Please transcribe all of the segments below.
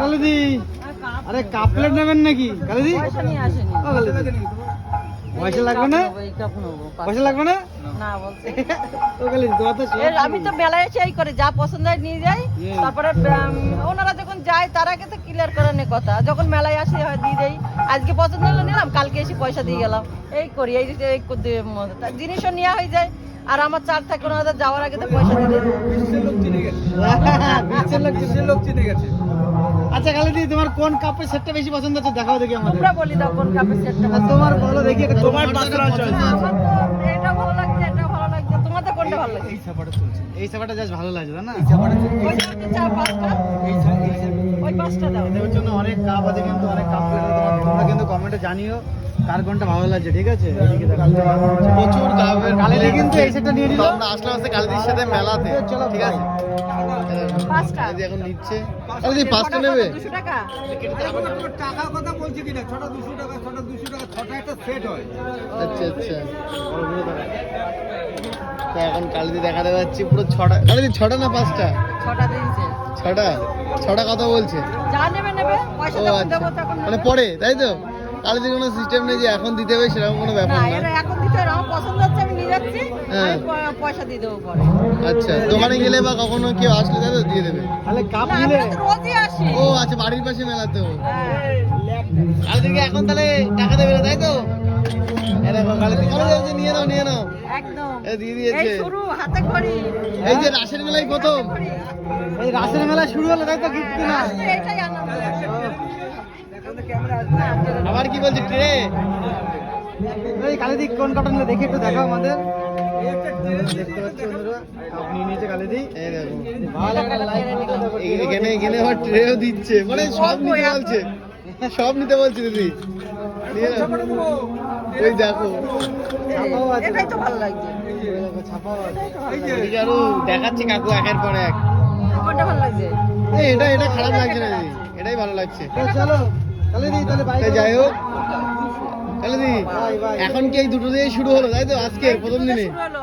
কালিদি, আরে cup plate নেবেন নাকি কালিদি? পয়সা নিয়ে আসেনি। ও কালিদি, পয়সা লাগবে না? এই কাপ নেবো। পয়সা লাগবে না? না বলছে। ও কালিদি তোমার তো আমি তো মেলায় এসে এই করে যা পছন্দ হয় নিয়ে যাই, তারপরে ওনারা যখন যায় তার আগে তো ক্লিয়ার করে নে কথা, যখন মেলায় আসে হয় দিয়ে দেই, আজকে পছন্দ হলো নিলাম, কালকে এসে পয়সা দিয়ে গেলাম, এই করি এই জিনিসও নেওয়া হয়ে যায়। আর আমার চার থাকে ওনাদের যাওয়ার আগে তো পয়সা দিয়ে দেয়। লোক চিনে গেছে। আচ্ছা কালিদি, তোমার কোন কাপের সেটটা বেশি পছন্দ হচ্ছে দেখাও দেখি আমাদের। তোমরা বলি দাও কোন কাপের সেটটা তোমার বলো দেখি, এটা তোমার পার্সোনাল চয়েস। আমার তো এটা ভালো লাগছে, এটা ভালো লাগছে, তোমাদের কোনটা ভালো লাগছে? এই সাপাটা চলছে, এই সাপাটা জাস্ট ভালো লাগছে তাই না? ওই যে চার পাঁচটা, ওই পাঁচটা দাও। এদের জন্য অনেক কাপ আছে, কিন্তু অনেক কাপ তোমরা কিন্তু কমেন্টে জানিও কার কোনটা ভালো লাগছে, ঠিক আছে? এদিকে দেখো প্রচুর কাপের কালিদি কিন্তু এই সেটটা নিয়ে নিল। আমরা আসলাম আছে কালিদির সাথে মেলাতে, ঠিক আছে? পাঁচটা কালিদি এখন নিচ্ছে। কালিদি পাঁচটা নেবে? 200 টাকা। টাকার কথা বলছি কিনা, ছটা 200 টাকা, ছটা 200 টাকা, ছটা একটা সেট হয়। আচ্ছা আচ্ছা, তো এখন কালিদি দেখাতে পাচ্ছি পুরো ছটা। কালিদি ছটা না পাঁচটা? ছটা দিয়েছে। ছটা? ছটা কথা বলছে। যা নেবে নেবে, পয়সা ও যখন আচ্ছা, দেবো তখন মানে নেবে। পরে, তাই তো? কালিদির কোনো সিস্টেম নেই যে এখন দিতে হবে, সেরকম কোনো ব্যাপার না, না। এরা এখন দিতে হবে, আমার পছন্দ হচ্ছে আমি নিয়ে যাচ্ছি, হ্যাঁ। আমি পয়সা দিয়ে দেবো পরে। আচ্ছা, দোকানে গেলে বা কখনো কেউ আসলে তাই তো দিয়ে দেবে। তাহলে কাপ না, আমরা তো রোজই আসি। ও আচ্ছা, বাড়ির পাশে মেলাতেও। হ্যাঁ। কালিদিকে এখন তাহলে টাকা দেবে না, তাই তো? এই দেখো কালিদি বলে যাচ্ছে, নিয়ে নাও নিয়ে নাও। একদম। এ দিয়ে দিয়েছে। এই শুরু, হাতে খড়ি। এই যে রাসের মেলায় প্রথম, এই রাসের মেলা শুরু হলো, তাই তো? গিফট কিনা আসলে এটাই আনন্দ। আবার কি বলছি, ট্রে? এই কালিদি কোন কাপটা নিলে দেখি একটু দেখাও আমাদের। দেখতে পাচ্ছি বন্ধুরা, কাপ নিয়ে নিয়েছে কালিদি। এই দেখো, এখানে এখানে আবার ট্রেও দিচ্ছে, মানে সব নিতে বলছে, সব নিতে বলছে দিদি। নিয়ে নাও। ওই দেখো ছাপাও আছে, এটাই তো ভালো লাগছে। ছাপাও আছে। এদিকে আরো দেখাচ্ছে কাকু একের পর এক। কোনটা ভালো লাগছে? এই এটা এটা খারাপ লাগছে না দিদি, এটাই ভালো লাগছে। চলো কালিদি তাহলে বাই। যাই হোক কালিদি, এখন কি এই দুটো দিয়েই শুরু হলো, তাই তো? আজকে প্রথম দিনে। শুরু হলো।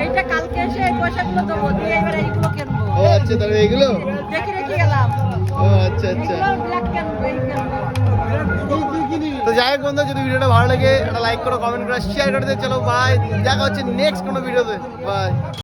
এইটা কালকে এসে এই পয়সাগুলো দেবো, দিয়ে এবার এইগুলো কিনবো। ও আচ্ছা, তাহলে এইগুলো। দেখে রেখে গেলাম। ও আচ্ছা আচ্ছা। এগুলো ব্ল্যাক কিনবো, এই কিনবো। তো যাই হোক বন্ধু, যদি ভিডিওটা ভালো লাগে একটা লাইক করো, কমেন্ট করো, শেয়ার করে দিও। চলো বাই, দেখা হচ্ছে নেক্সট কোনো ভিডিওতে। বাই।